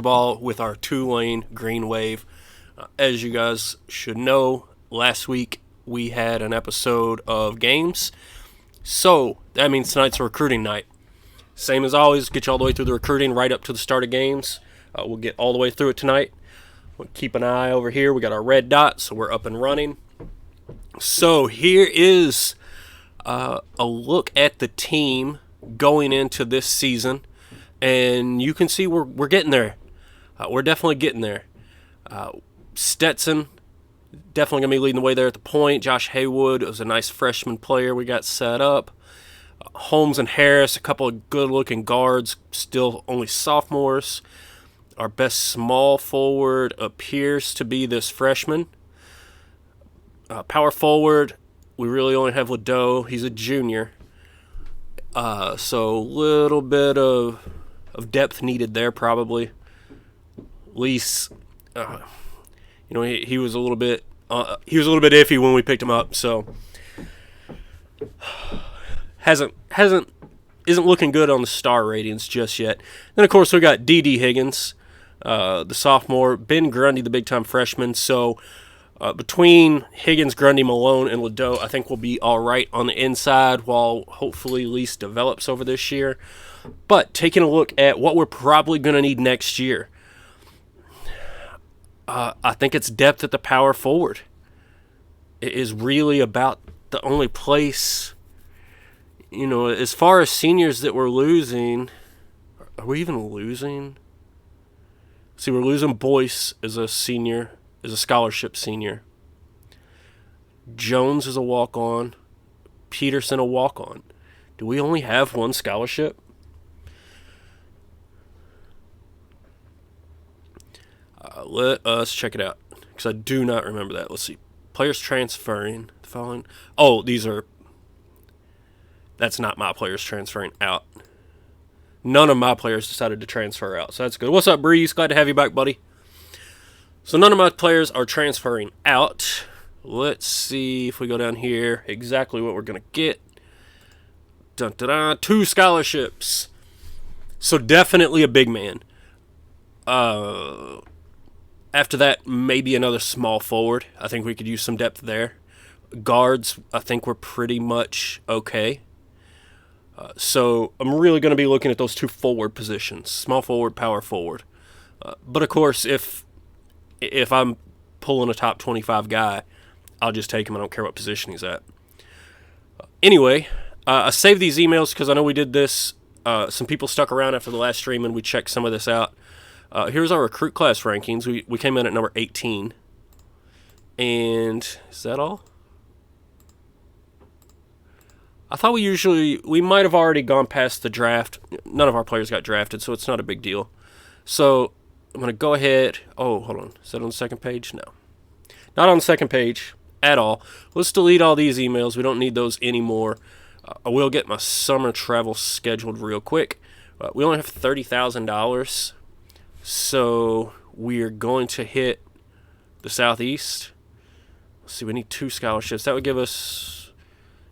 basketball with our Tulane Green Wave. As you guys should know, last week we had an episode of games, so that means tonight's a recruiting night. Same as always, get you all the way through the recruiting right up to the start of games. We'll get all the way through it tonight. We'll keep an eye over here. We got our red dot, so we're up and running. So here is a look at the team going into this season, and you can see we're getting there. We're definitely getting there. Stetson definitely going to be leading the way there at the point. Josh Haywood was a nice freshman player we got set up. Holmes and Harris, a couple of good-looking guards, still only sophomores. Our best small forward appears to be this freshman. Power forward, we really only have Ledoux. He's a junior. So a little bit of depth needed there probably. Lease, he was a little bit iffy when we picked him up, so isn't looking good on the star ratings just yet. Then of course we got D.D. Higgins, the sophomore, Ben Grundy, the big time freshman. So between Higgins, Grundy, Malone, and Ledoux, I think we'll be all right on the inside while hopefully Lease develops over this year. But taking a look at what we're probably going to need next year, I think it's depth at the power forward. It is really about the only place, as far as seniors that we're losing. Are we even losing? See, we're losing Boyce as a senior, as a scholarship senior. Jones is a walk-on. Peterson a walk-on. Do we only have one scholarship? Let us check it out, because I do not remember that. Let's see. Players transferring. The following. Oh, that's not my players transferring out. None of my players decided to transfer out, so that's good. What's up, Breeze? Glad to have you back, buddy. So none of my players are transferring out. Let's see if we go down here exactly what we're going to get. Dun, dun, dun. 2 scholarships. So definitely a big man. After that, maybe another small forward. I think we could use some depth there. Guards, I think we're pretty much okay. So I'm really going to be looking at those 2 forward positions, small forward, power forward. But of course, if I'm pulling a top 25 guy, I'll just take him. I don't care what position he's at. Anyway, I saved these emails because I know we did this. Some people stuck around after the last stream, and we checked some of this out. Here's our recruit class rankings. We came in at number 18. And is that all? I thought we might have already gone past the draft. None of our players got drafted, so it's not a big deal. So I'm going to go ahead. Oh, hold on. Is that on the second page? No. Not on the second page at all. Let's delete all these emails. We don't need those anymore. I will get my summer travel scheduled real quick. We only have $30,000. So we're going to hit the Southeast. Let's see, we need 2 scholarships. That would give us,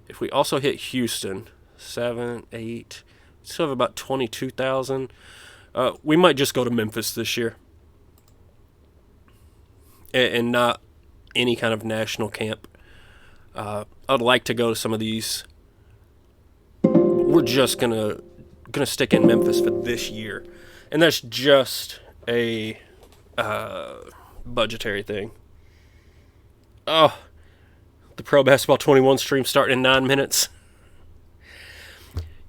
if we also hit Houston, 7, 8, we still have about 22,000. We might just go to Memphis this year. And not any kind of national camp. I'd like to go to some of these. We're just gonna stick in Memphis for this year. And that's just a budgetary thing. Oh, the Pro Basketball 21 stream starting in 9 minutes.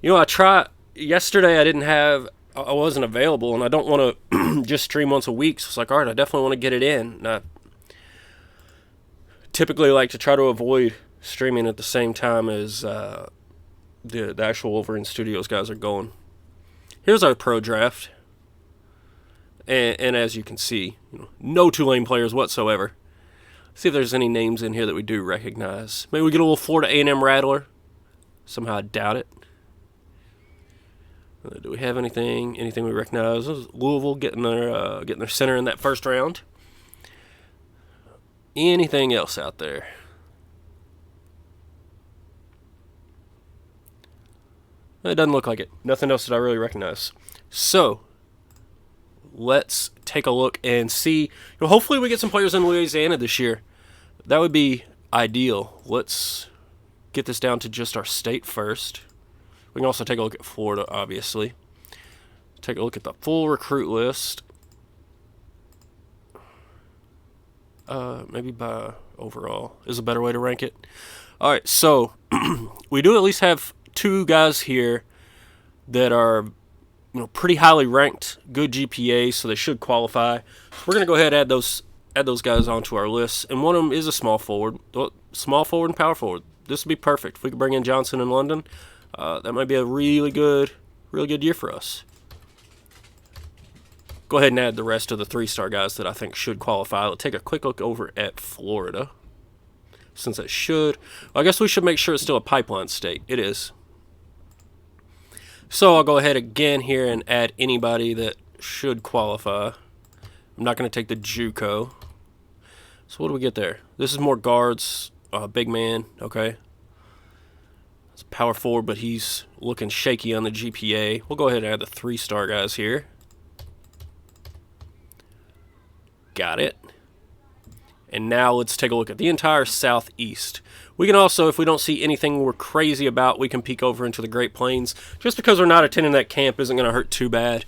Yesterday I wasn't available, and I don't want to just stream once a week, so it's like, all right, I definitely want to get it in. And I typically like to try to avoid streaming at the same time as the actual Wolverine Studios guys are going. Here's our pro draft. And as you can see, no Tulane players whatsoever. See if there's any names in here that we do recognize. Maybe we get a little Florida A&M Rattler. Somehow I doubt it. Do we have anything we recognize? Louisville getting their center in that first round. Anything else out there? It doesn't look like it. Nothing else that I really recognize. So, let's take a look and see. Hopefully we get some players in Louisiana this year. That would be ideal. Let's get this down to just our state first. We can also take a look at Florida, obviously. Take a look at the full recruit list. Maybe by overall is a better way to rank it. All right, so we do at least have 2 guys here that are, pretty highly ranked, good GPA, so they should qualify. So we're gonna go ahead and add those guys onto our list, and one of them is a small forward, and power forward. This would be perfect if we could bring in Johnson in London. That might be a really good year for us. Go ahead and add the rest of the 3-star guys that I think should qualify. Let's take a quick look over at Florida. Since it should, I guess we should make sure it's still a pipeline state. It is. So I'll go ahead again here and add anybody that should qualify. I'm not going to take the JUCO. So what do we get there? This is more guards, big man, okay. It's a power forward, but he's looking shaky on the GPA. We'll go ahead and add the 3-star guys here. Got it. And now let's take a look at the entire Southeast. We can also, if we don't see anything we're crazy about, we can peek over into the Great Plains. Just because we're not attending that camp isn't going to hurt too bad.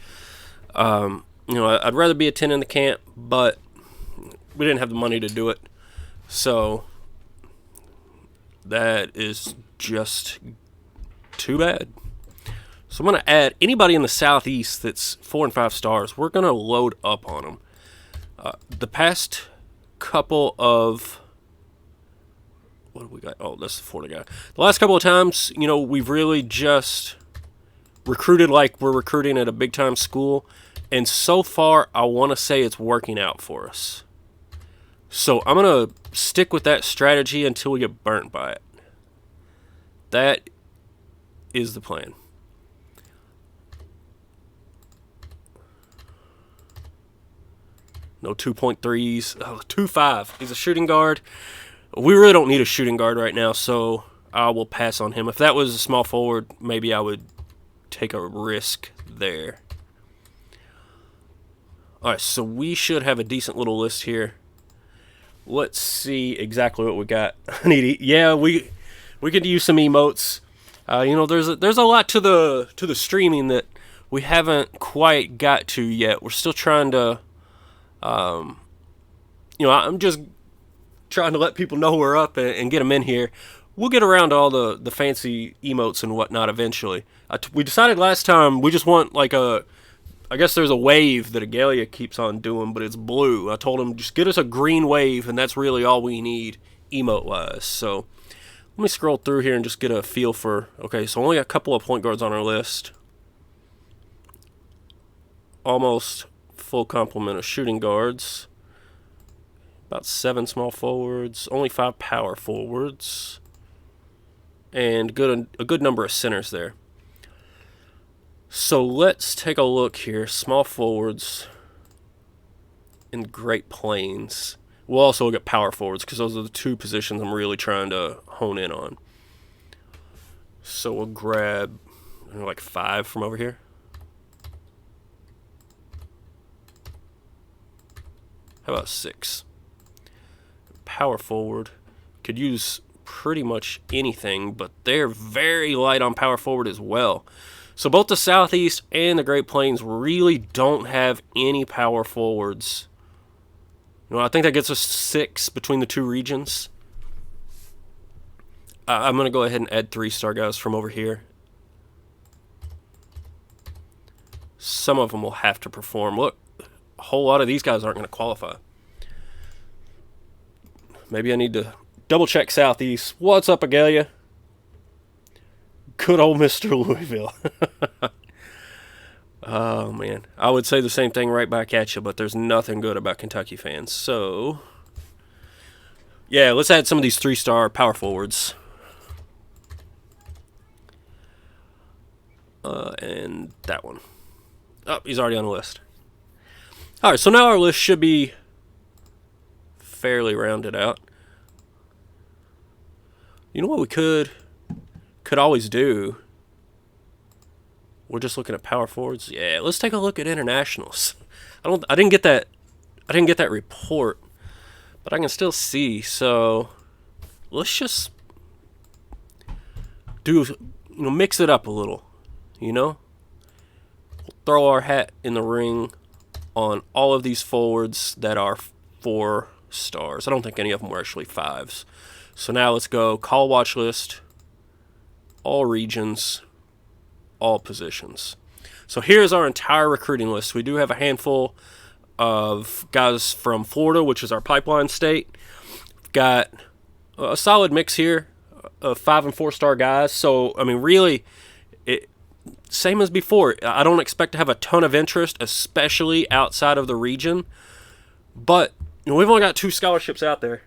I'd rather be attending the camp, but we didn't have the money to do it. So that is just too bad. So I'm going to add anybody in the Southeast that's 4 and 5 stars. We're going to load up on them. The past couple of... What do we got? Oh, that's the Florida guy. The last couple of times, we've really just recruited like we're recruiting at a big-time school. And so far, I want to say it's working out for us. So I'm going to stick with that strategy until we get burnt by it. That is the plan. No 2.3s. Oh, 2.5. He's a shooting guard. We really don't need a shooting guard right now, so I will pass on him. If that was a small forward, maybe I would take a risk there. Alright, so we should have a decent little list here. Let's see exactly what we got. Yeah, we could use some emotes. There's a lot to the streaming that we haven't quite got to yet. We're still trying to I'm just trying to let people know we're up and get them in here. We'll get around to all the fancy emotes and whatnot eventually. We decided last time we just want like I guess there's a wave that Agalia keeps on doing, but it's blue. I told him just get us a green wave, and that's really all we need emote-wise. So let me scroll through here and just get a feel for... Okay, so only a couple of point guards on our list. Almost full complement of shooting guards. About 7 small forwards. Only 5 power forwards. And a good number of centers there. So let's take a look here. Small forwards in Great Plains. We'll also look at power forwards because those are the 2 positions I'm really trying to hone in on. So we'll grab like 5 from over here. How about 6? Power forward. Could use pretty much anything, but they're very light on power forward as well. So both the Southeast and the Great Plains really don't have any power forwards. I think that gets us 6 between the 2 regions. I'm going to go ahead and add 3-star guys from over here. Some of them will have to perform. Look, a whole lot of these guys aren't going to qualify. Maybe I need to double check Southeast. What's up, Agalia? Good old Mr. Louisville. Oh, man. I would say the same thing right back at you, but there's nothing good about Kentucky fans. So, yeah, let's add some of these 3-star power forwards. And that one. Oh, he's already on the list. All right, so now our list should be fairly rounded out. You know what we could always do We're just looking at power forwards. Yeah, let's take a look at internationals. I didn't get that report, but I can still see. So let's just mix it up a little. We'll throw our hat in the ring on all of these forwards that are 4 stars. I don't think any of them were actually 5s. So now let's go call watch list, all regions, all positions. So here's our entire recruiting list. We do have a handful of guys from Florida, which is our pipeline state. We've got a solid mix here of 5 and 4 star guys. So, I mean, really, same as before. I don't expect to have a ton of interest, especially outside of the region. But we've only got 2 scholarships out there.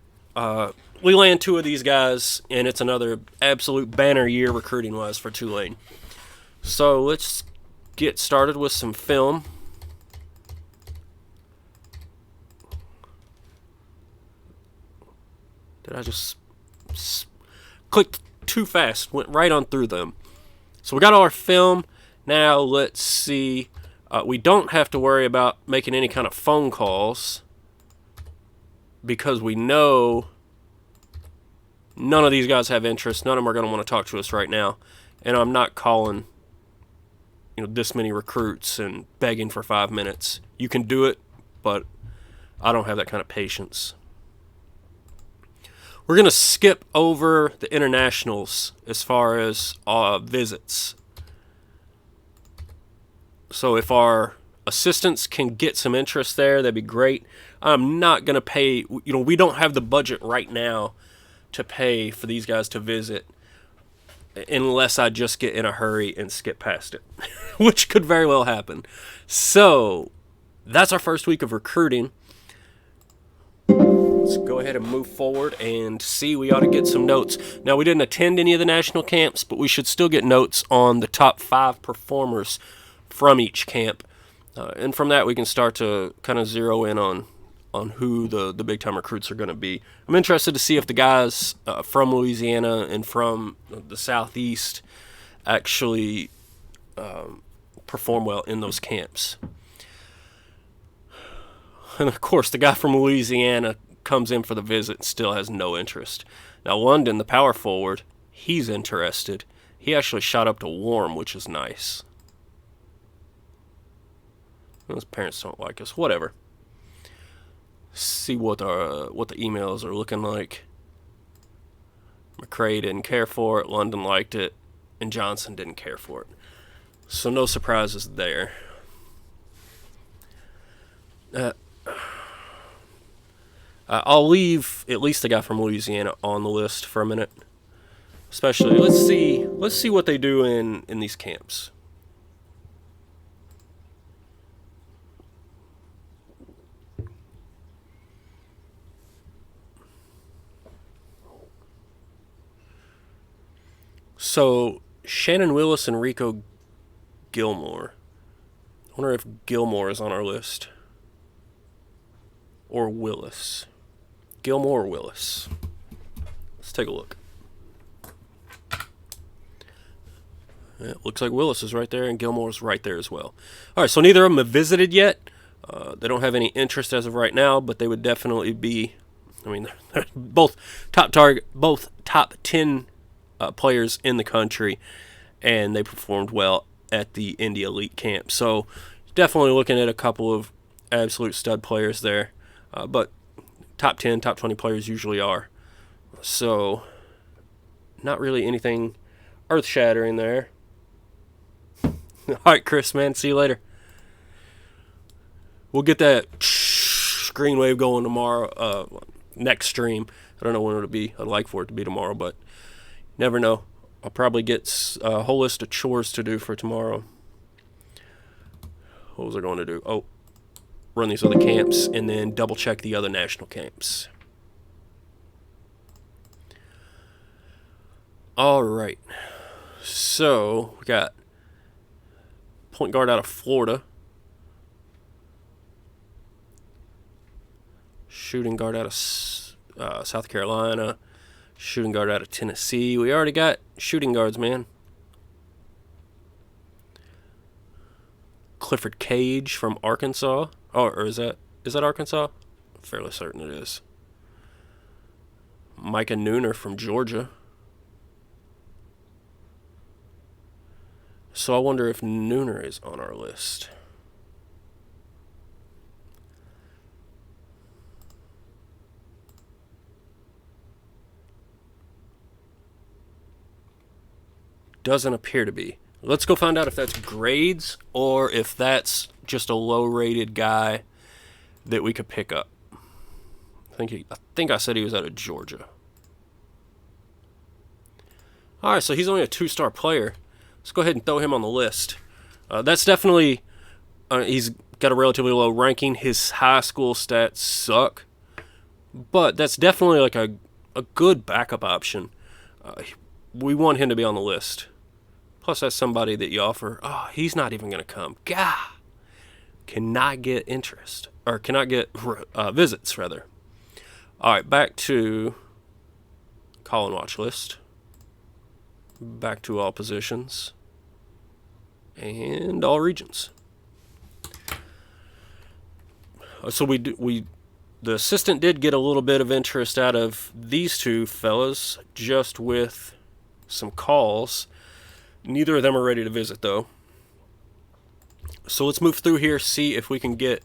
We land 2 of these guys, and it's another absolute banner year recruiting-wise for Tulane. So let's get started with some film. Did I just clicked too fast? Went right on through them. So we got all our film. Now let's see. We don't have to worry about making any kind of phone calls because we know none of these guys have interest. None of them are going to want to talk to us right now. And I'm not calling this many recruits and begging for 5 minutes. You can do it, but I don't have that kind of patience. We're going to skip over the internationals as far as visits. So if our assistants can get some interest there, that'd be great. I'm not going to pay, we don't have the budget right now to pay for these guys to visit unless I just get in a hurry and skip past it, which could very well happen. So that's our first week of recruiting. Let's go ahead and move forward and see. We ought to get some notes. Now, we didn't attend any of the national camps, but we should still get notes on the top 5 performers from each camp. And from that, we can start to kind of zero in on who the big-time recruits are going to be. I'm interested to see if the guys from Louisiana and from the Southeast actually perform well in those camps. And, of course, the guy from Louisiana comes in for the visit and still has no interest. Now, London, the power forward, he's interested. He actually shot up to warm, which is nice. His parents don't like us. Whatever. See what the emails are looking like. McCrae didn't care for it. London liked it. And Johnson didn't care for it. So no surprises there. I'll leave at least the guy from Louisiana on the list for a minute. Especially, let's see what they do in these camps. So, Shannon Willis and Rico Gilmore. I wonder if Gilmore is on our list. Or Willis. Gilmore or Willis. Let's take a look. It looks like Willis is right there and Gilmore's right there as well. All right, so neither of them have visited yet. They don't have any interest as of right now, but they would definitely be. I mean, they're both top 10 players in the country, and they performed well at the Indy Elite Camp. So definitely looking at a couple of absolute stud players there. But top 10, top 20 players usually are. So not really anything earth-shattering there. All right, Chris, man, see you later. We'll get that screen wave going tomorrow, next stream. I don't know when it'll be. I'd like for it to be tomorrow, but never know. I'll probably get a whole list of chores to do for tomorrow. What was I going to do? Oh, run these other camps and then double check the other national camps. All right. So we got point guard out of Florida. Shooting guard out of South Carolina. Shooting guard out of Tennessee. We already got shooting guards, man. Clifford Cage from Arkansas. Oh, or is that Arkansas? I'm fairly certain it is. Micah Nooner from Georgia. So I wonder if Nooner is on our list. Doesn't appear to be. Let's go find out if that's grades or if that's just a low-rated guy that we could pick up. I think I said he was out of Georgia. All right, so he's only a 2-star player. Let's go ahead and throw him on the list. That's definitely... he's got a relatively low ranking. His high school stats suck. But that's definitely like a good backup option. We want him to be on the list. Plus, that's somebody that you offer. Oh, he's not even going to come. Gah! Cannot get interest. Or cannot get visits, rather. All right, back to call and watch list. Back to all positions. And all regions. So the assistant did get a little bit of interest out of these two fellas, just with some calls. Neither of them are ready to visit, though. So let's move through here, see if we can get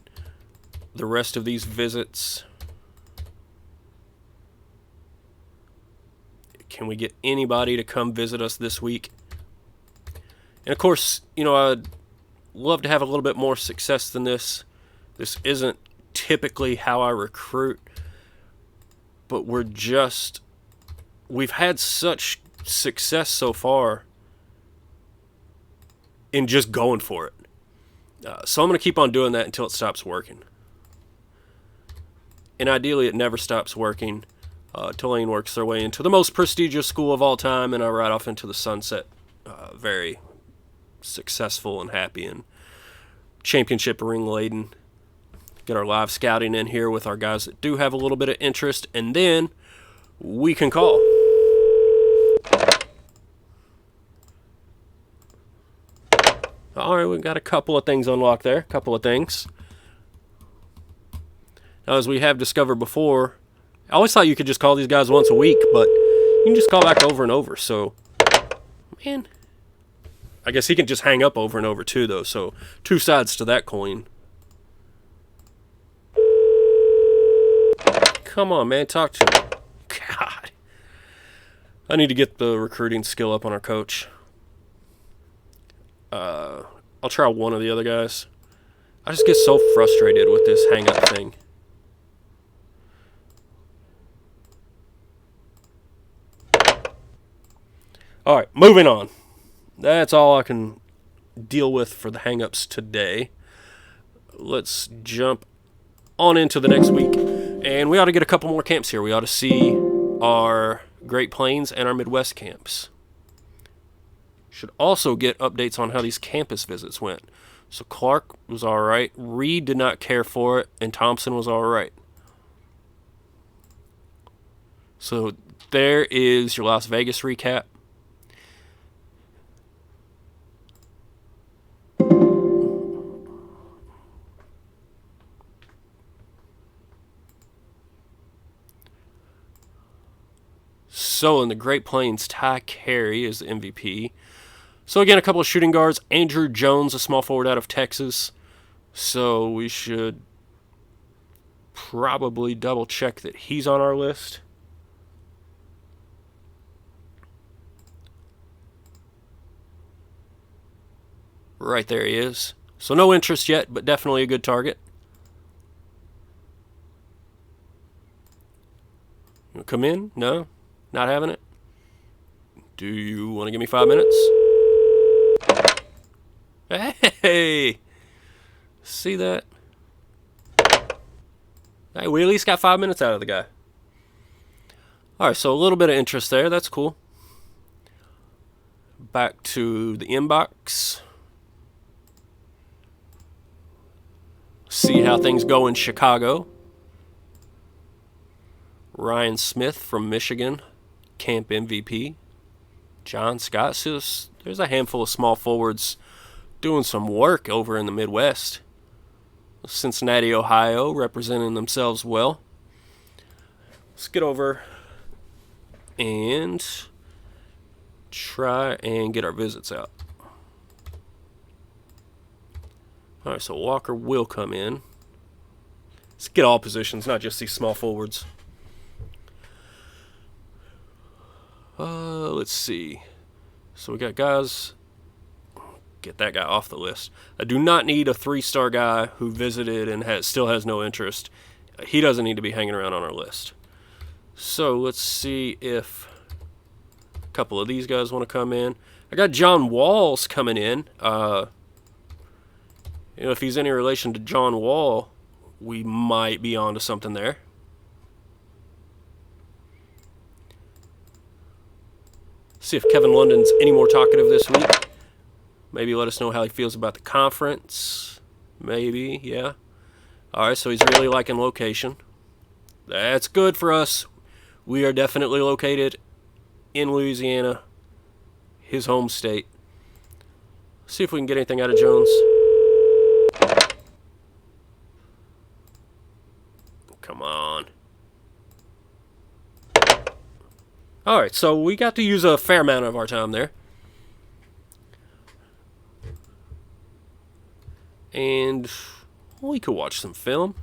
the rest of these visits. Can we get anybody to come visit us this week? And of course, I'd love to have a little bit more success than this. This isn't typically how I recruit, but we've had such success so far in just going for it. So I'm going to keep on doing that until it stops working. And ideally, it never stops working. Tulane works their way into the most prestigious school of all time, and I ride off into the sunset very successful and happy and championship ring laden. Get our live scouting in here with our guys that do have a little bit of interest, and then we can call. All right, we've got a couple of things unlocked there. A couple of things. Now, as we have discovered before, I always thought you could just call these guys once a week, but you can just call back over and over. So, man, I guess he can just hang up over and over too, though. So, two sides to that coin. Come on, man, talk to me. God. I need to get the recruiting skill up on our coach. I'll try one of the other guys. I just get so frustrated with this hang-up thing. All right, moving on. That's all I can deal with for the hang-ups today. Let's jump on into the next week. And we ought to get a couple more camps here. We ought to see our Great Plains and our Midwest camps. Should also get updates on how these campus visits went. So Clark was all right. Reed did not care for it. And Thompson was all right. So there is your Las Vegas recap. So in the Great Plains, Ty Carey is the MVP. So again, a couple of shooting guards. Andrew Jones, a small forward out of Texas. So we should probably double check that he's on our list. Right there he is. So no interest yet, but definitely a good target. You come in? No? Not having it? Do you want to give me 5 minutes? Hey! See that? Hey, we at least got 5 minutes out of the guy. Alright, so a little bit of interest there. That's cool. Back to the inbox. See how things go in Chicago. Ryan Smith from Michigan, camp MVP. John Scott. So there's a handful of small forwards doing some work over in the Midwest. Cincinnati, Ohio, representing themselves well. Let's get over and try and get our visits out. Alright, so Walker will come in. Let's get all positions, not just these small forwards. Let's see. So we got guys. Get that guy off the list. I do not need a 3-star guy who visited and still has no interest. He doesn't need to be hanging around on our list. So let's see if a couple of these guys want to come in. I got John Walls coming in. If he's any relation to John Wall, we might be onto something there. See if Kevin London's any more talkative this week. Maybe let us know how he feels about the conference. Maybe, yeah. Alright, so he's really liking location. That's good for us. We are definitely located in Louisiana, his home state. See if we can get anything out of Jones. Come on. Alright, so we got to use a fair amount of our time there. And we could watch some film.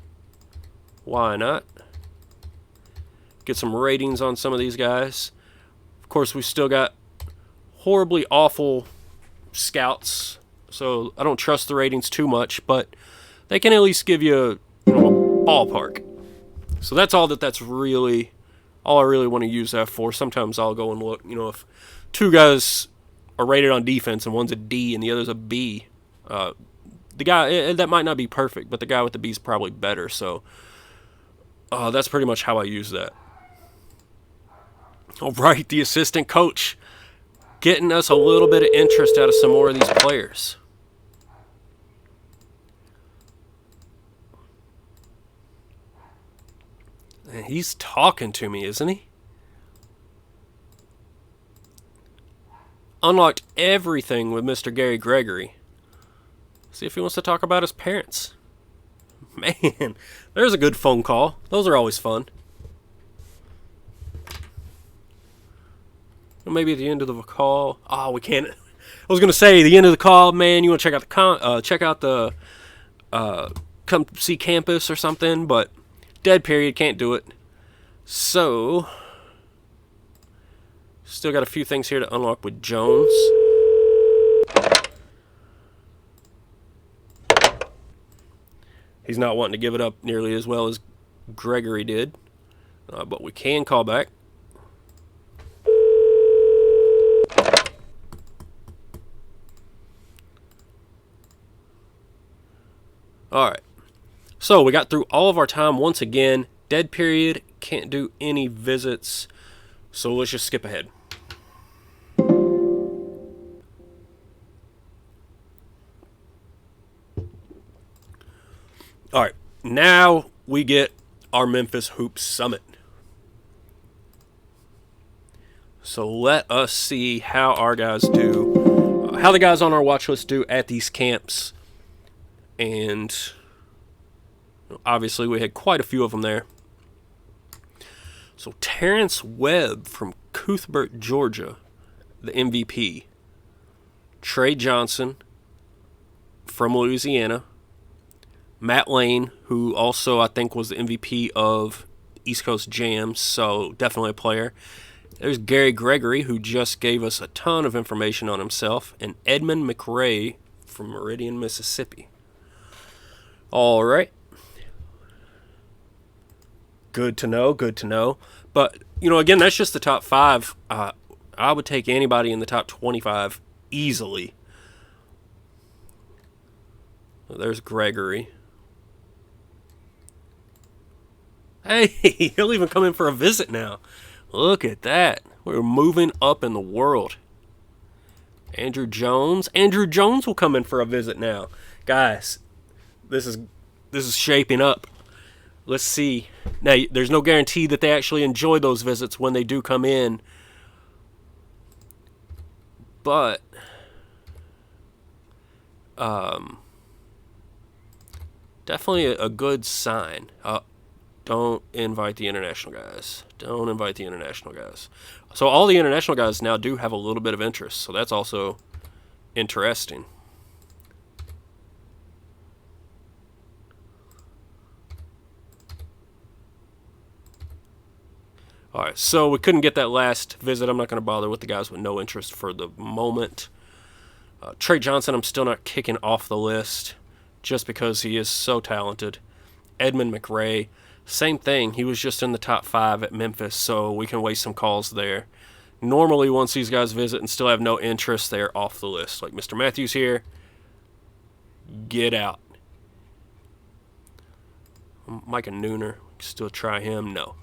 Why not? Get some ratings on some of these guys. Of course, we still got horribly awful scouts, so I don't trust the ratings too much, but they can at least give you a ballpark. So that's all that's really all I really want to use that for. Sometimes I'll go and look, if 2 guys are rated on defense and one's a D and the other's a B, the guy that might not be perfect, but the guy with the B is probably better. So that's pretty much how I use that. All right, the assistant coach getting us a little bit of interest out of some more of these players. And he's talking to me, isn't he? Unlocked everything with Mr. Gary Gregory. See if he wants to talk about his parents. Man, there's a good phone call. Those are always fun. Maybe at the end of the call. Oh, we can't. I was gonna say the end of the call, man. You want to check out the come see campus or something, but dead period, can't do it. So still got a few things here to unlock with Jones. He's not wanting to give it up nearly as well as Gregory did, but we can call back. Alright, so we got through all of our time once again. Dead period, can't do any visits, so let's just skip ahead. Alright, now we get our Memphis Hoops Summit. So let us see how our guys do, how the guys on our watch list do at these camps. And obviously we had quite a few of them there. So Terrence Webb from Cuthbert, Georgia, the MVP. Trey Johnson from Louisiana. Matt Lane, who also I think was the MVP of East Coast Jams, so definitely a player. There's Gary Gregory, who just gave us a ton of information on himself. And Edmund McRae from Meridian, Mississippi. All right. Good to know, good to know. But, again, that's just the top 5. I would take anybody in the top 25 easily. There's Gregory. Hey, he'll even come in for a visit now. Look at that. We're moving up in the world. Andrew Jones. Andrew Jones will come in for a visit now. Guys, this is shaping up. Let's see. Now, there's no guarantee that they actually enjoy those visits when they do come in. But Definitely a good sign. Don't invite the international guys. Don't invite the international guys. So all the international guys now do have a little bit of interest. So that's also interesting. All right, so we couldn't get that last visit. I'm not going to bother with the guys with no interest for the moment. Trey Johnson, I'm still not kicking off the list just because he is so talented. Edmund McRae, same thing. He was just in the top 5 at Memphis, so we can waste some calls there. Normally, once these guys visit and still have no interest, they're off the list. Like Mr. Matthews here, get out. Micah Nooner, still try him? No.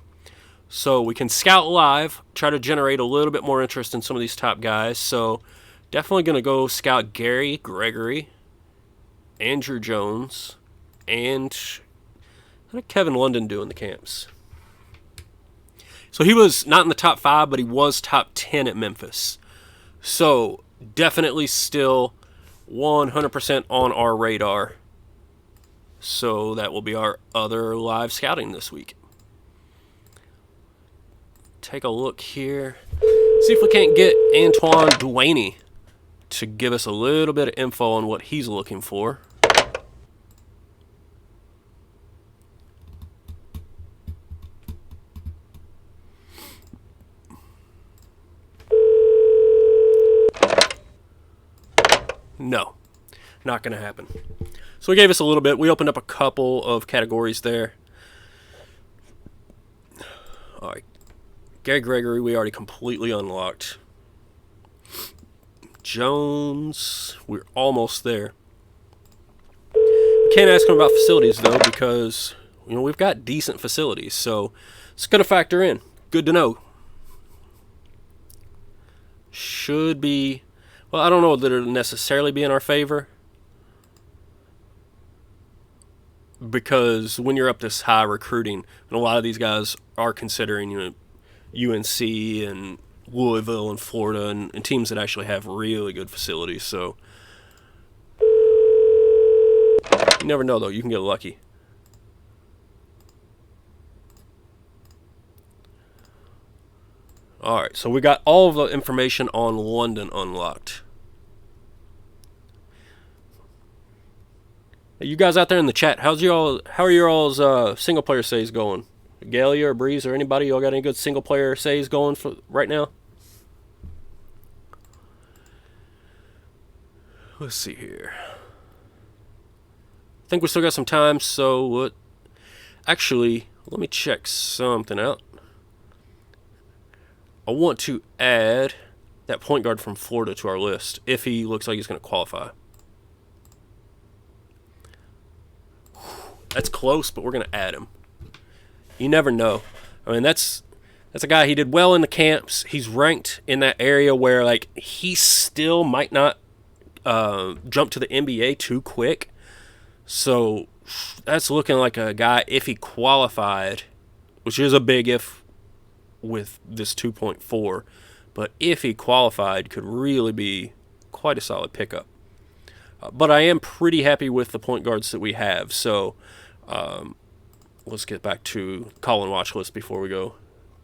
So we can scout live, try to generate a little bit more interest in some of these top guys. So definitely going to go scout Gary Gregory, Andrew Jones, and how did Kevin London do in the camps? So he was not in the top 5, but he was top 10 at Memphis. So definitely still 100% on our radar. So that will be our other live scouting this week. Take a look here. See if we can't get Antoine Duaney to give us a little bit of info on what he's looking for. No, not going to happen. So he gave us a little bit. We opened up a couple of categories there. All right. Gary Gregory, we already completely unlocked. Jones, we're almost there. We can't ask him about facilities, though, because we've got decent facilities. So it's going to factor in. Good to know. Should be... Well, I don't know that it'll necessarily be in our favor. Because when you're up this high recruiting, and a lot of these guys are considering, UNC and Louisville and Florida and teams that actually have really good facilities. So you never know, though. You can get lucky. All right, so we got all of the information on London unlocked. You guys out there in the chat, how are your all's single player saves going? Galia or Breeze or anybody? Y'all got any good single player saves going for right now? Let's see here. I think we still got some time, so actually, let me check something out. I want to add that point guard from Florida to our list if he looks like he's going to qualify. That's close, but we're going to add him. You never know. I mean, that's a guy, he did well in the camps. He's ranked in that area where, he still might not jump to the NBA too quick. So that's looking like a guy, if he qualified, which is a big if with this 2.4, but if he qualified, could really be quite a solid pickup. But I am pretty happy with the point guards that we have. So let's get back to call-in watch list before we go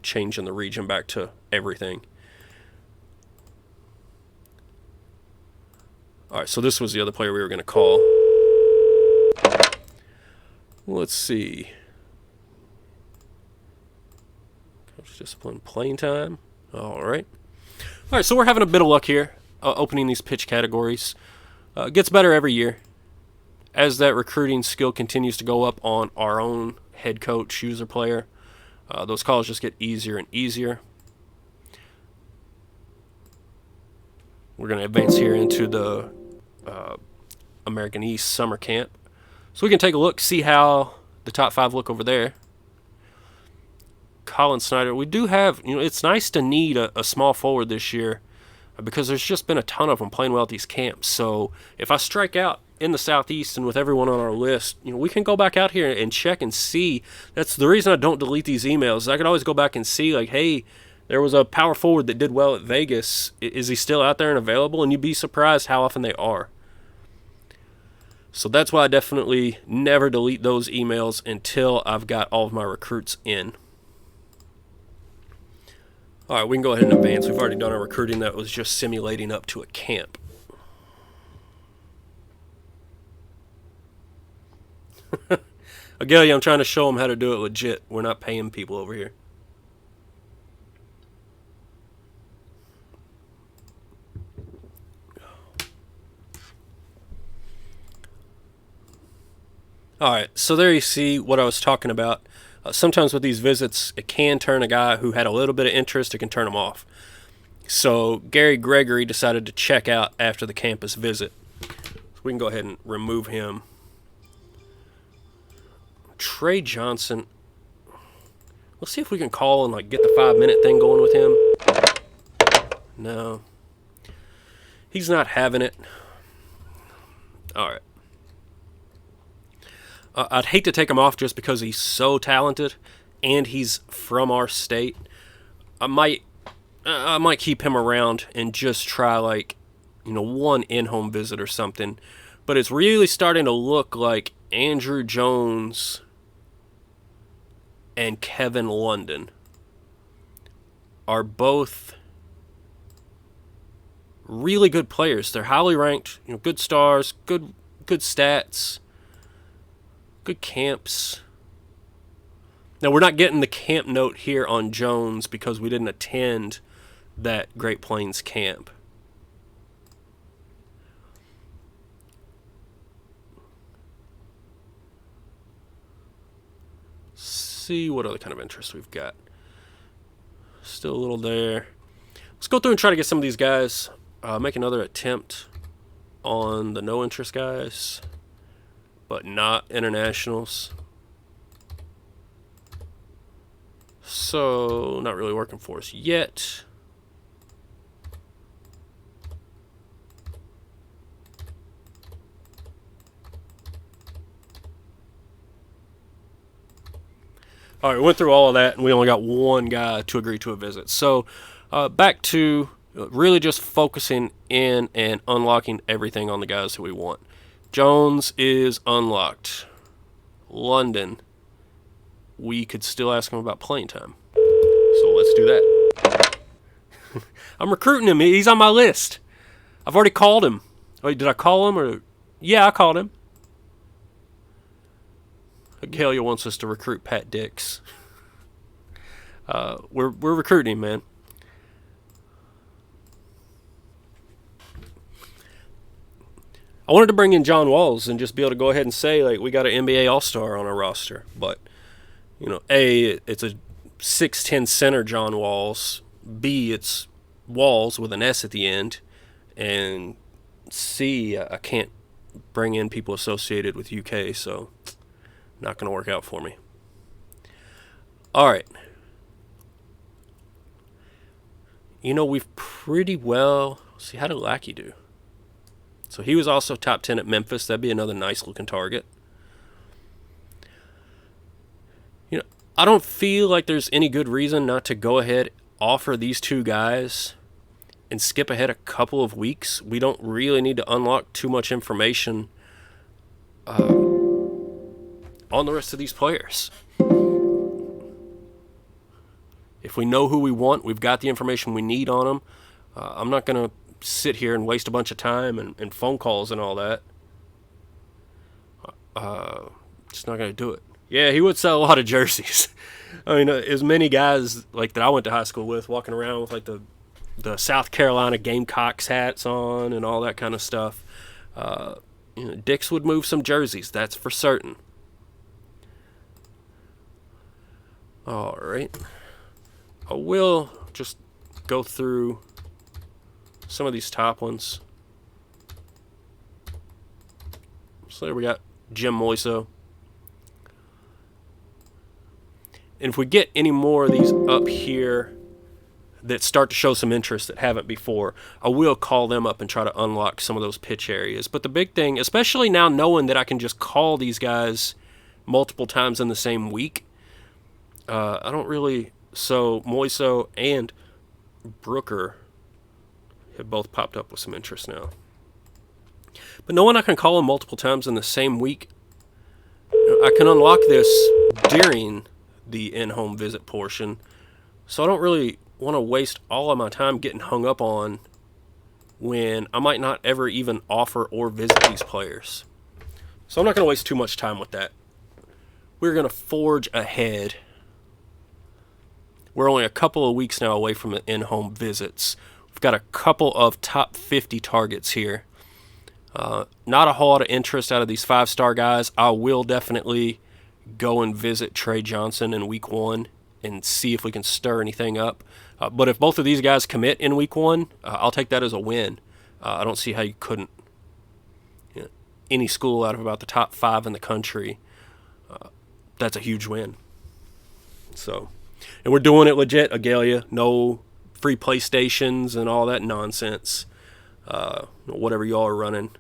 changing the region back to everything. All right, so this was the other player we were going to call. Let's see. Coach discipline playing time. All right. All right, so we're having a bit of luck here opening these pitch categories. Gets better every year. As that recruiting skill continues to go up on our own head coach, user player, those calls just get easier and easier. We're going to advance here into the American East summer camp. So we can take a look, see how the top 5 look over there. Colin Snyder, we do have, it's nice to need a small forward this year because there's just been a ton of them playing well at these camps. So if I strike out in the Southeast and with everyone on our list, we can go back out here and check and see. That's the reason I don't delete these emails. I could always go back and see, hey, there was a power forward that did well at Vegas. Is he still out there and available? And you'd be surprised how often they are. So that's why I definitely never delete those emails until I've got all of my recruits in. All right, we can go ahead and advance. We've already done our recruiting. That was just simulating up to a camp. Again, I'm trying to show them how to do it legit. We're not paying people over here. Alright, so there you see what I was talking about. Sometimes with these visits, it can turn a guy who had a little bit of interest, it can turn him off. So Gary Gregory decided to check out after the campus visit. So we can go ahead and remove him. Trey Johnson. Let's see if we can call and like get the 5-minute thing going with him. No. He's not having it. Alright. I'd hate to take him off just because he's so talented and he's from our state. I might keep him around and just try like, one in-home visit or something. But it's really starting to look like Andrew Jones and Kevin London are both really good players. They're highly ranked, good stars, good stats. Good camps. Now, we're not getting the camp note here on Jones because we didn't attend that Great Plains camp. See what other kind of interest we've got. Still a little there. Let's go through and try to get some of these guys. Make another attempt on the no interest guys, but not internationals. So, not really working for us yet. All right, we went through all of that, and we only got one guy to agree to a visit. So, back to really just focusing in and unlocking everything on the guys who we want. Jones is unlocked. London, we could still ask him about playing time. So let's do that. I'm recruiting him. He's on my list. I've already called him. Wait, did I call him? Or yeah, I called him. Galia wants us to recruit Pat Dix. We're recruiting him, man. I wanted to bring in John Walls and just be able to go ahead and say, like, we got an NBA All-Star on our roster. But, A, it's a 6'10 center John Walls. B, it's Walls with an S at the end. And C, I can't bring in people associated with UK, so not going to work out for me. All right. We've pretty well... See, how did Lackey do? So he was also top 10 at Memphis. That'd be another nice looking target. I don't feel like there's any good reason not to go ahead, offer these two guys, and skip ahead a couple of weeks. We don't really need to unlock too much information on the rest of these players. If we know who we want, we've got the information we need on them. I'm not going to sit here and waste a bunch of time and phone calls and all that. Just not going to do it. Yeah, he would sell a lot of jerseys. I mean, as many guys like that I went to high school with, walking around with like the South Carolina Gamecocks hats on and all that kind of stuff. Dix would move some jerseys, that's for certain. All right. I will just go through some of these top ones. So there we got Jim Moiso. And if we get any more of these up here that start to show some interest that haven't before, I will call them up and try to unlock some of those pitch areas. But the big thing, especially now knowing that I can just call these guys multiple times in the same week, I don't really... So Moiso and Brooker have both popped up with some interest now. But knowing I can call him multiple times in the same week, I can unlock this during the in-home visit portion. So I don't really want to waste all of my time getting hung up on when I might not ever even offer or visit these players. So I'm not going to waste too much time with that. We're going to forge ahead. We're only a couple of weeks now away from the in-home visits. We've got a couple of top 50 targets here. Not a whole lot of interest out of these 5-star guys. I will definitely go and visit Trey Johnson in week 1 and see if we can stir anything up. But if both of these guys commit in week 1, I'll take that as a win. I don't see how you couldn't. Any school out of about the top 5 in the country, that's a huge win. So, and we're doing it legit, Agalia. No free PlayStations and all that nonsense. Whatever y'all are running.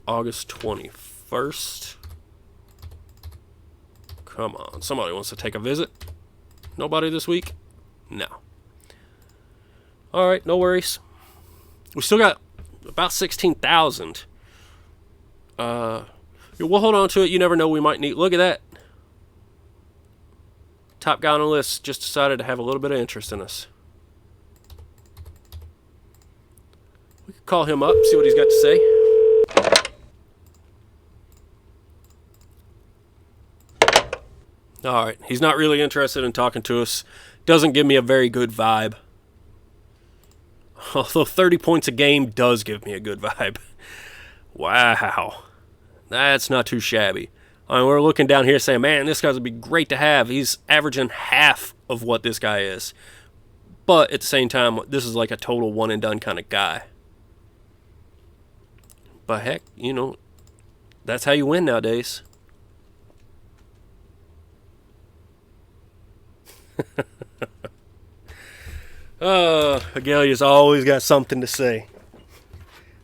August 21st. Come on. Somebody wants to take a visit? Nobody this week? No. Alright, no worries. We still got about 16,000. We'll hold on to it. You never know, we might need... Look at that. Top guy on the list just decided to have a little bit of interest in us. We could call him up, see what he's got to say. Alright, he's not really interested in talking to us. Doesn't give me a very good vibe. Although 30 points a game does give me a good vibe. Wow. That's not too shabby. I mean, we're looking down here saying, man, this guy's would be great to have. He's averaging half of what this guy is. But at the same time, this is like a total one and done kind of guy. But heck, that's how you win nowadays. Agalia's always got something to say.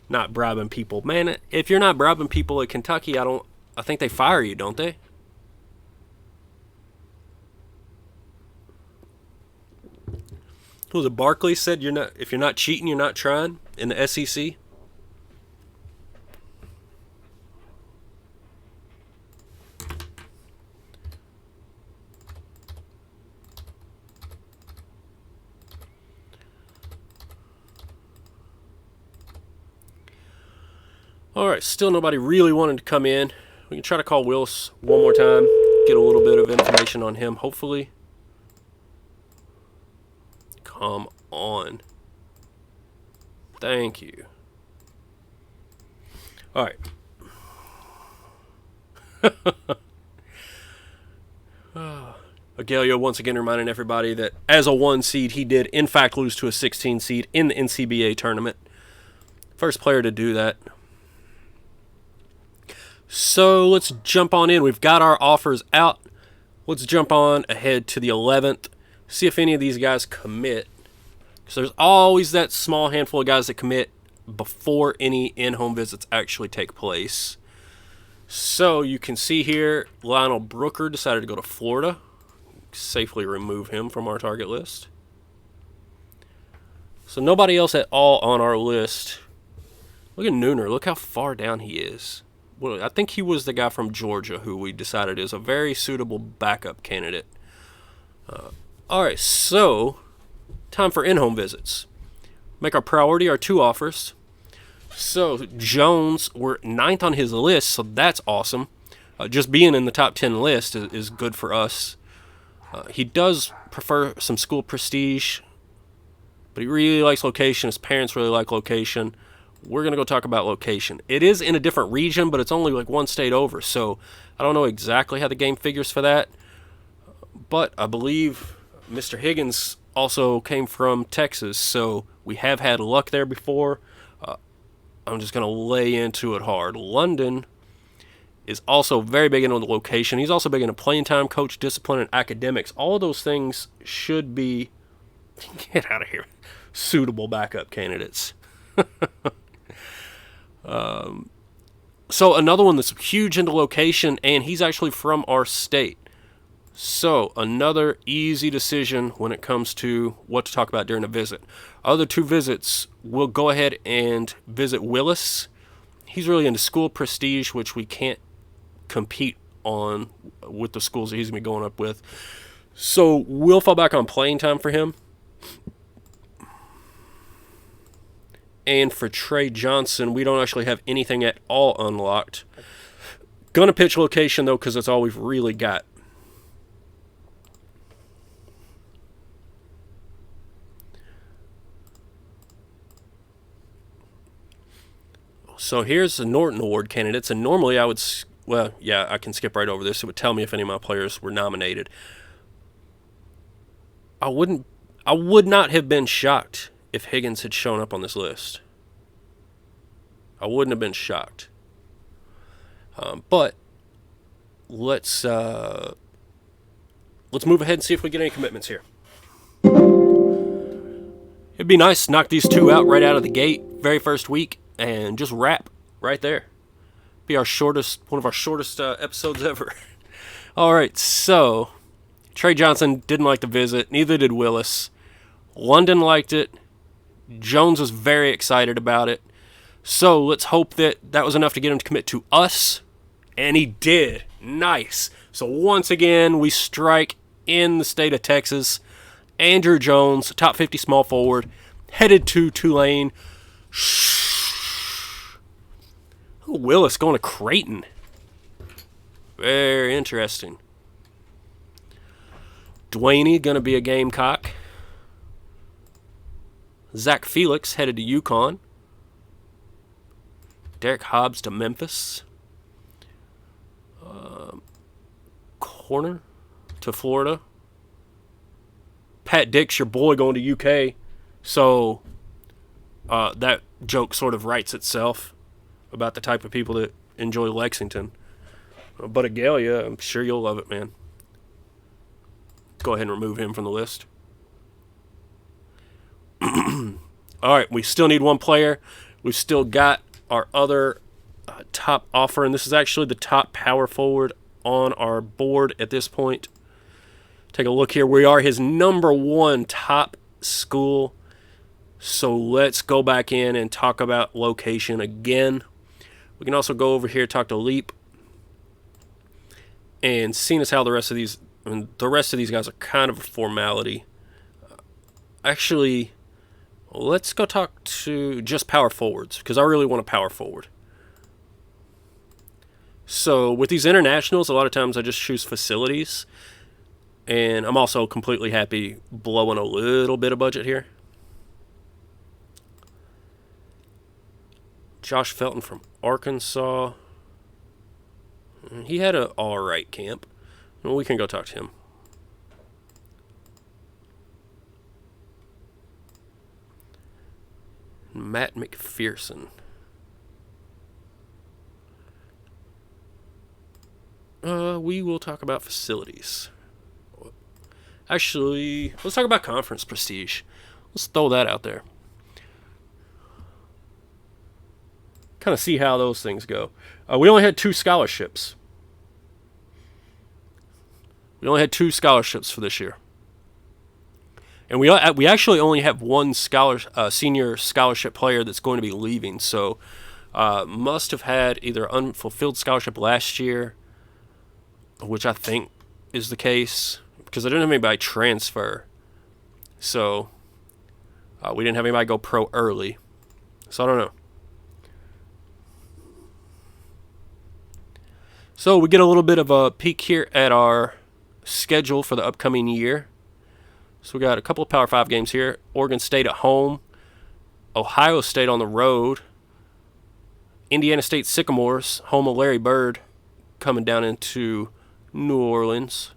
Not bribing people. Man, if you're not bribing people at Kentucky, I think they fire you, don't they? Who was it? Barkley said if you're not cheating, you're not trying in the SEC. Alright, still nobody really wanted to come in. We can try to call Wills one more time, get a little bit of information on him, hopefully. Come on. Thank you. Alright. Agalia once again reminding everybody that as a 1 seed, he did in fact lose to a 16 seed in the NCBA tournament. First player to do that. So let's jump on in. We've got our offers out. Let's jump on ahead to the 11th. See if any of these guys commit. Because there's always that small handful of guys that commit before any in-home visits actually take place. So you can see here, Lionel Brooker decided to go to Florida. Safely remove him from our target list. So nobody else at all on our list. Look at Nooner. Look how far down he is. Well, I think he was the guy from Georgia who we decided is a very suitable backup candidate. Alright, so time for in-home visits. Make our priority our 2 offers. So Jones, we're 9th on his list, so that's awesome. Just being in the top 10 list is good for us. He does prefer some school prestige, but he really likes location. His parents really like location. We're going to go talk about location. It is in a different region, but it's only like 1 state over, so I don't know exactly how the game figures for that. But I believe Mr. Higgins also came from Texas, so we have had luck there before. I'm just going to lay into it hard. London is also very big into the location. He's also big into playing time, coach discipline, and academics. All of those things should be, get out of here, suitable backup candidates. So another one that's huge into location, and he's actually from our state. So, another easy decision when it comes to what to talk about during a visit. Other two visits, we'll go ahead and visit Willis. He's really into school prestige, which we can't compete on with the schools that he's going to be going up with. So, we'll fall back on playing time for him. And for Trey Johnson, we don't actually have anything at all unlocked. Gonna pitch location, though, because that's all we've really got. So here's the Norton Award candidates, and normally I would, well, yeah, I can skip right over this. It would tell me if any of my players were nominated. I would not have been shocked if Higgins had shown up on this list. I wouldn't have been shocked. But let's move ahead and see if we get any commitments here. It'd be nice to knock these two out right out of the gate, very first week. And just wrap right there. Be one of our shortest episodes ever. All right, so Trey Johnson didn't like the visit. Neither did Willis. London liked it. Jones was very excited about it. So let's hope that was enough to get him to commit to us. And he did. Nice. So once again, we strike in the state of Texas. Andrew Jones, top 50 small forward, headed to Tulane. Willis going to Creighton. Very interesting. Dwayne going to be a Gamecock. Zach Felix headed to UConn. Derek Hobbs to Memphis. Corner to Florida. Pat Dix, your boy, going to UK. So that joke sort of writes itself about the type of people that enjoy Lexington. But Agalia, I'm sure you'll love it, man. Go ahead and remove him from the list. All right, we still need one player. We've still got our other top offer, and this is actually the top power forward on our board at this point. Take a look here. We are his number one top school. So let's go back in and talk about location again. We can also go over here, talk to Leap. And seeing as how the rest of these guys are kind of a formality. Actually, let's go talk to just power forwards, because I really want a power forward. So with these internationals, a lot of times I just choose facilities. And I'm also completely happy blowing a little bit of budget here. Josh Felton from Arkansas. He had an alright camp. Well, we can go talk to him. Matt McPherson. We will talk about facilities. Actually, let's talk about conference prestige. Let's throw that out there. Kind of see how those things go. We only had 2 scholarships. We only had 2 scholarships for this year. And we actually only have one senior scholarship player that's going to be leaving. So must have had either unfulfilled scholarship last year, which I think is the case, because I didn't have anybody transfer. So we didn't have anybody go pro early. So I don't know. So we get a little bit of a peek here at our schedule for the upcoming year. So we got a couple of Power 5 games here. Oregon State at home. Ohio State on the road. Indiana State Sycamores, home of Larry Bird, coming down into New Orleans.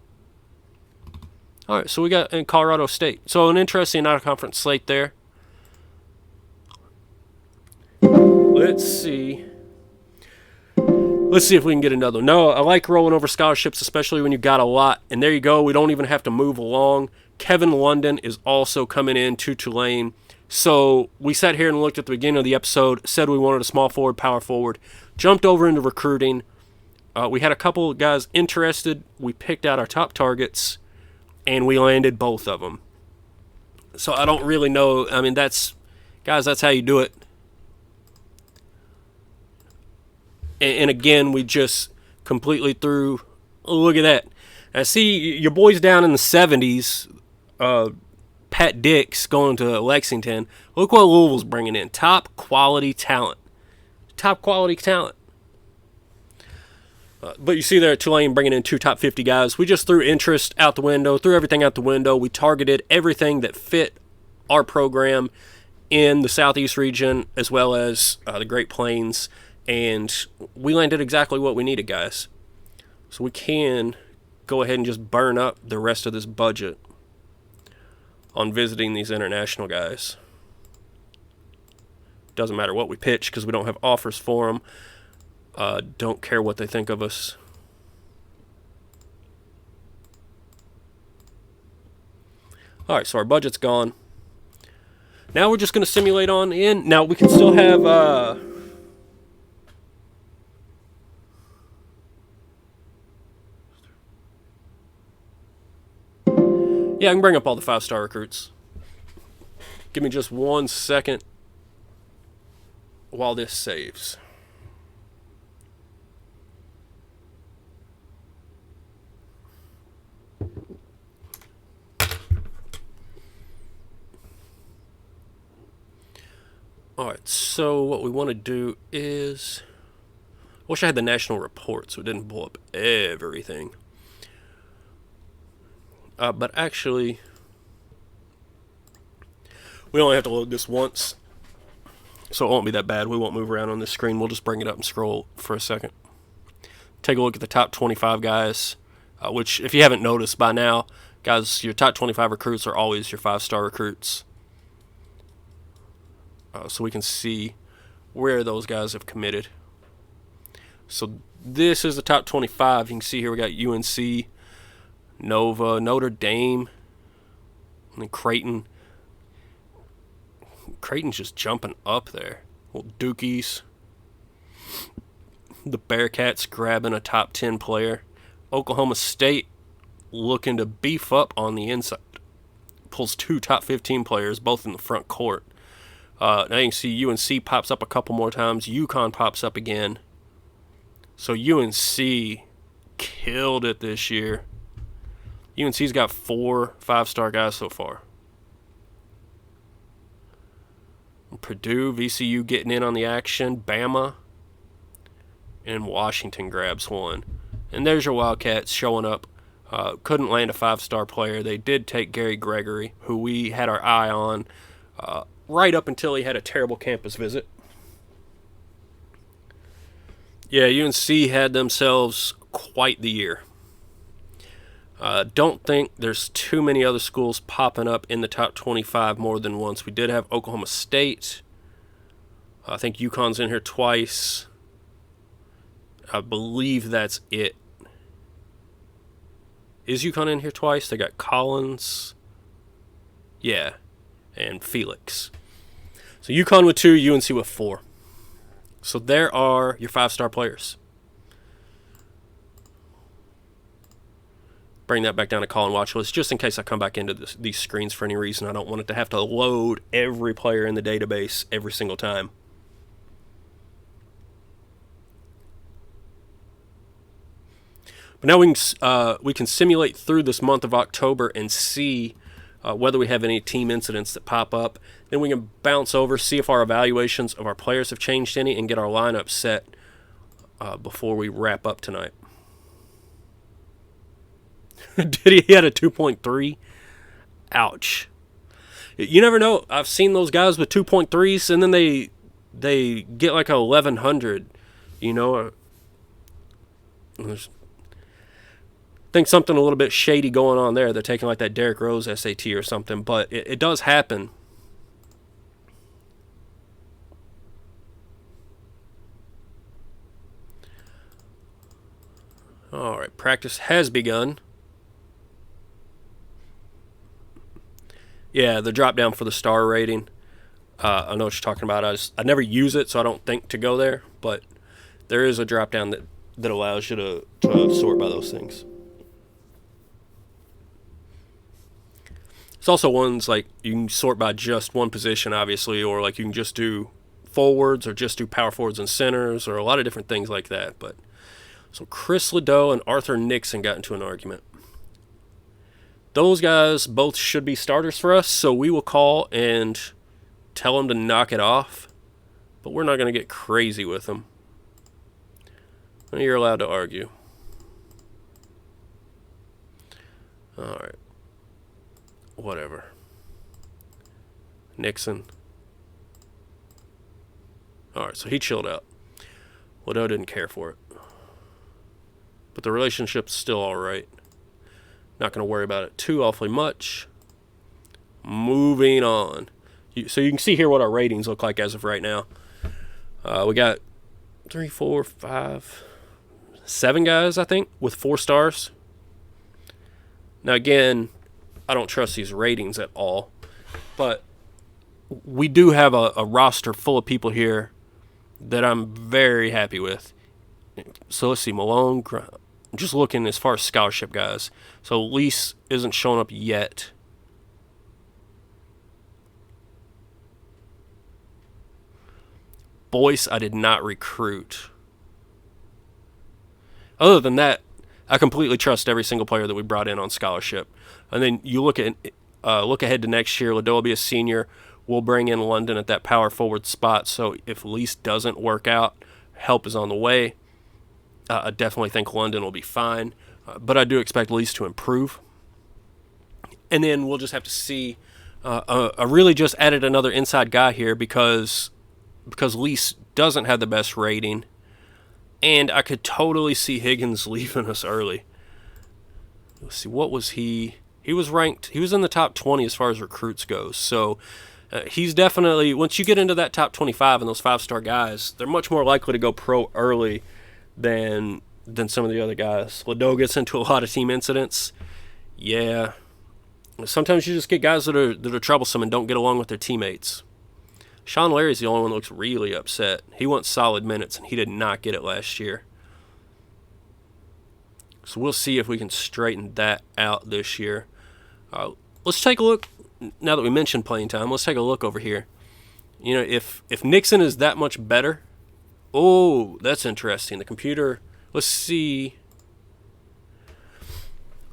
All right, so we got in Colorado State. So an interesting out-of-conference slate there. Let's see if we can get another. No, I like rolling over scholarships, especially when you got a lot. And there you go. We don't even have to move along. Kevin London is also coming in to Tulane. So we sat here and looked at the beginning of the episode, said we wanted a small forward, power forward, jumped over into recruiting. We had a couple of guys interested. We picked out our top targets, and we landed both of them. So I don't really know. I mean, that's how you do it. And again, we just completely threw. Look at that. I see your boys down in the 70s. Pat Dix going to Lexington. Look what Louisville's bringing in. Top quality talent. But you see there at Tulane bringing in 2 top 50 guys. We just threw interest out the window, threw everything out the window. We targeted everything that fit our program in the Southeast region as well as the Great Plains. And we landed exactly what we needed, guys. So we can go ahead and just burn up the rest of this budget on visiting these international guys. Doesn't matter what we pitch because we don't have offers for them. Don't care what they think of us. Alright, so our budget's gone. Now we're just going to simulate on in. Now we can still have... yeah, I can bring up all the 5-star recruits. Give me just 1 second while this saves. Alright, so what we want to do is... I wish I had the national report so it didn't blow up everything. But actually, we only have to load this once, so it won't be that bad. We won't move around on this screen. We'll just bring it up and scroll for a second. Take a look at the top 25 guys, which, if you haven't noticed by now, guys, your top 25 recruits are always your 5-star recruits. So we can see where those guys have committed. So this is the top 25. You can see here we got UNC, Nova, Notre Dame, and then Creighton. Creighton's just jumping up there. Well, Dukies. The Bearcats grabbing a top 10 player. Oklahoma State looking to beef up on the inside. Pulls 2 top 15 players, both in the front court. Now you can see UNC pops up a couple more times. UConn pops up again. So UNC killed it this year. UNC's got 4 5-star guys so far. Purdue, VCU getting in on the action. Bama and Washington grabs 1. And there's your Wildcats showing up. Couldn't land a 5-star player. They did take Gary Gregory, who we had our eye on right up until he had a terrible campus visit. Yeah, UNC had themselves quite the year. Don't think there's too many other schools popping up in the top 25 more than once. We did have Oklahoma State. I think UConn's in here twice. I believe that's it. Is UConn in here twice? They got Collins. Yeah. And Felix. So UConn with 2, UNC with 4. So there are your 5-star players. Bring that back down to call and watch list just in case I come back into these screens for any reason. I don't want it to have to load every player in the database every single time. But now we can simulate through this month of October and see whether we have any team incidents that pop up. Then we can bounce over, see if our evaluations of our players have changed any, and get our lineup set before we wrap up tonight. Did he had a 2.3? Ouch. You never know. I've seen those guys with 2.3s, and then they get like a 1100. You know, I think something a little bit shady going on there. They're taking like that Derrick Rose SAT or something, but it does happen. All right, practice has begun. Yeah, the drop down for the star rating. I know what you're talking about. I never use it, so I don't think to go there. But there is a drop down that that allows you to sort by those things. It's also ones like you can sort by just one position, obviously, or like you can just do forwards or just do power forwards and centers or a lot of different things like that. But so Chris Ledoux and Arthur Nixon got into an argument. Those guys both should be starters for us, so we will call and tell them to knock it off, but we're not going to get crazy with them. You're allowed to argue. Alright. Whatever. Nixon. Alright, so he chilled out. Ledoux didn't care for it. But the relationship's still alright. Not going to worry about it too awfully much. Moving on. So you can see here what our ratings look like as of right now. We got 3, 4, 5, 7 guys, I think, with 4 stars. Now, again, I don't trust these ratings at all. But we do have a roster full of people here that I'm very happy with. So let's see, Malone. I'm just looking as far as scholarship guys. So Lease isn't showing up yet. Boyce, I did not recruit. Other than that, I completely trust every single player that we brought in on scholarship. And then you look ahead to next year. Ledoux will be a senior. We'll bring in London at that power forward spot. So if Lease doesn't work out, help is on the way. I definitely think London will be fine. But I do expect Lease to improve. And then we'll just have to see. I really just added another inside guy here because Lease doesn't have the best rating. And I could totally see Higgins leaving us early. Let's see, what was he? He was ranked, he was in the top 20 as far as recruits goes. So he's definitely, once you get into that top 25 and those 5-star guys, they're much more likely to go pro early than some of the other guys. Ledoux gets into a lot of team incidents. Yeah. Sometimes you just get guys that are troublesome and don't get along with their teammates. Sean Larry's the only one that looks really upset. He wants solid minutes, and he did not get it last year. So we'll see if we can straighten that out this year. Let's take a look. Now that we mentioned playing time, let's take a look over here. You know, if Nixon is that much better, oh, that's interesting. The computer, let's see.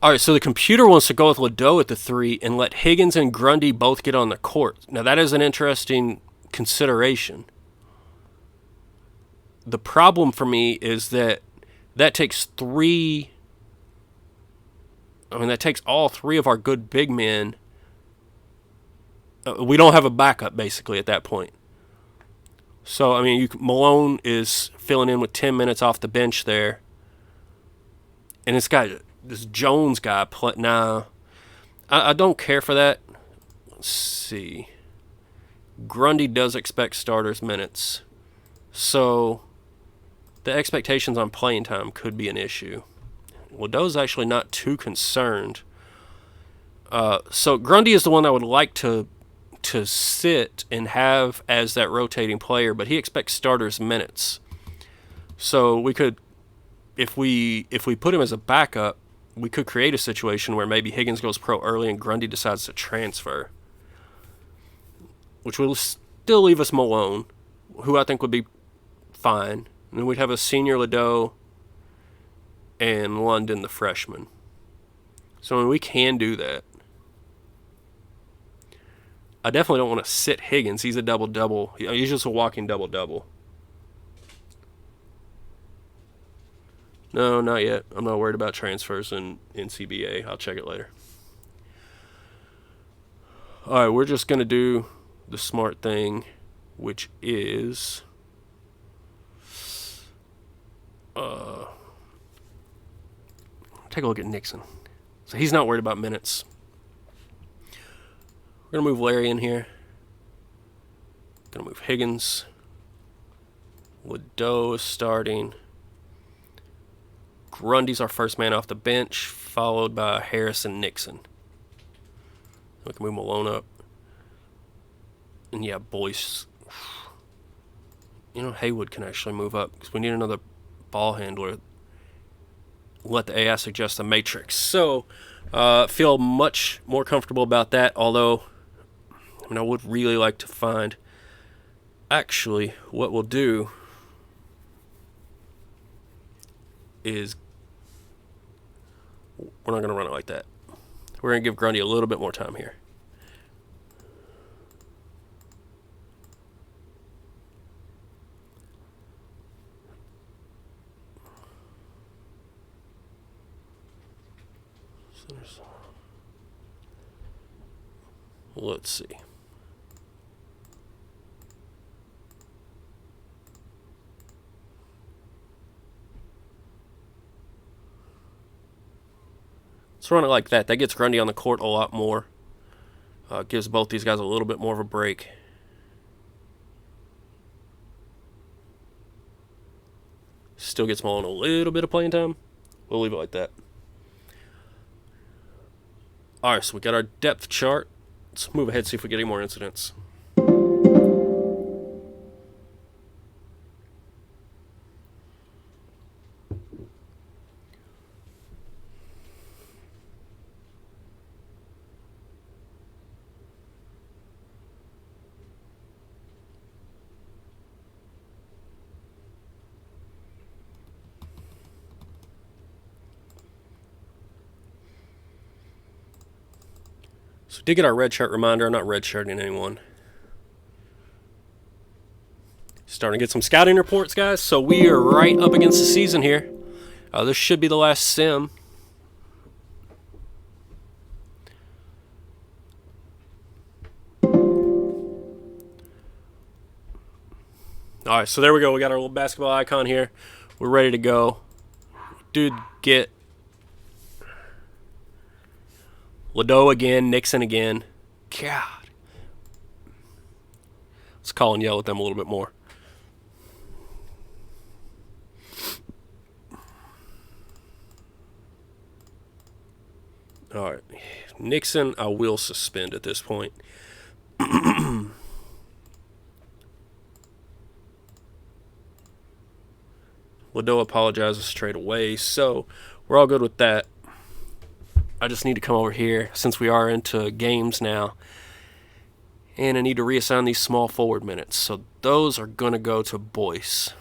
All right, so the computer wants to go with Ledoux at the 3 and let Higgins and Grundy both get on the court. Now, that is an interesting consideration. The problem for me is that takes 3. I mean, that takes all 3 of our good big men. We don't have a backup, basically, at that point. So, I mean, Malone is filling in with 10 minutes off the bench there. And it's got this Jones guy. Nah, I don't care for that. Let's see. Grundy does expect starters minutes. So, the expectations on playing time could be an issue. Ledoux actually not too concerned. So Grundy is the one I would like to sit and have as that rotating player, but he expects starters minutes. So we could, if we put him as a backup, we could create a situation where maybe Higgins goes pro early and Grundy decides to transfer, which will still leave us Malone, who I think would be fine. And then we'd have a senior Ledoux and London, the freshman. So I mean, we can do that. I definitely don't want to sit Higgins. He's a double-double. He's just a walking double-double. No, not yet. I'm not worried about transfers in CBA. I'll check it later. All right, we're just going to do the smart thing, which is... take a look at Nixon. So he's not worried about minutes. We're going to move Larry in here. Going to move Higgins. Ledoux is starting. Grundy's our first man off the bench, followed by Harris and Nixon. We can move Malone up. And yeah, Boyce. You know, Haywood can actually move up because we need another ball handler. let the AI suggest a matrix. So feel much more comfortable about that, although I would really like to find actually what we'll do is we're not going to run it like that. We're going to give Grundy a little bit more time here. Let's see. Let's run it like that. That gets Grundy on the court a lot more. Gives both these guys a little bit more of a break. Still gets Malone a little bit of playing time. We'll leave it like that. Alright, so we got our depth chart. Let's move ahead, see if we get any more incidents. So we did get our red shirt reminder. I'm not red shirting anyone. Starting to get some scouting reports, guys. So we are right up against the season here. This should be the last sim. Alright, so there we go. We got our little basketball icon here. We're ready to go. Dude, get Ledo again, Nixon again. God. Let's call and yell at them a little bit more. All right. Nixon, I will suspend at this point. Ledo apologizes straight away, so we're all good with that. I just need to come over here since we are into games now, and I need to reassign these small forward minutes. So those are going to go to Boyce.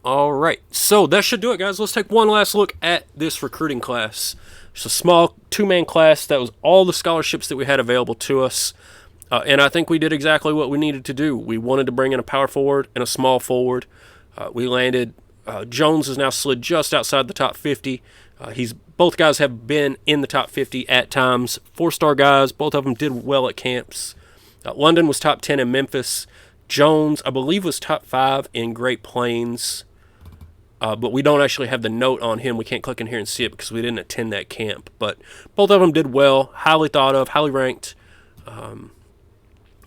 All right, so that should do it, guys. Let's take one last look at this recruiting class. It's a small two-man class. That was all the scholarships that we had available to us. And I think we did exactly what we needed to do. We wanted to bring in a power forward and a small forward. We landed. Jones is now slid just outside the top 50. Both guys have been in the top 50 at times. 4-star guys. Both of them did well at camps. London was top 10 in Memphis. Jones, I believe, was top 5 in Great Plains. But we don't actually have the note on him. We can't click in here and see it because we didn't attend that camp. But both of them did well. Highly thought of. Highly ranked.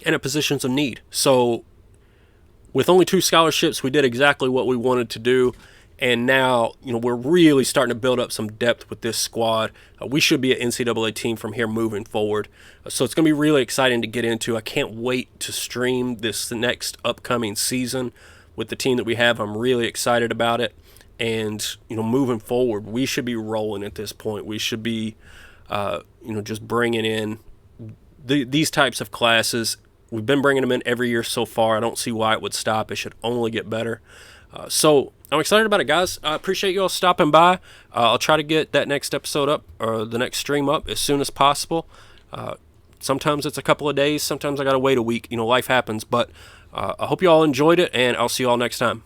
And at positions of need. So with only 2 scholarships, we did exactly what we wanted to do. And now, we're really starting to build up some depth with this squad. We should be an NCAA team from here moving forward. So it's going to be really exciting to get into. I can't wait to stream this next upcoming season with the team that we have. I'm really excited about it. And, moving forward, we should be rolling at this point. We should be, just bringing in these types of classes. We've been bringing them in every year so far. I don't see why it would stop. It should only get better. So I'm excited about it, guys. I appreciate you all stopping by. I'll try to get that next episode up or the next stream up as soon as possible. Sometimes it's a couple of days. Sometimes I got to wait a week. Life happens. But I hope you all enjoyed it, and I'll see you all next time.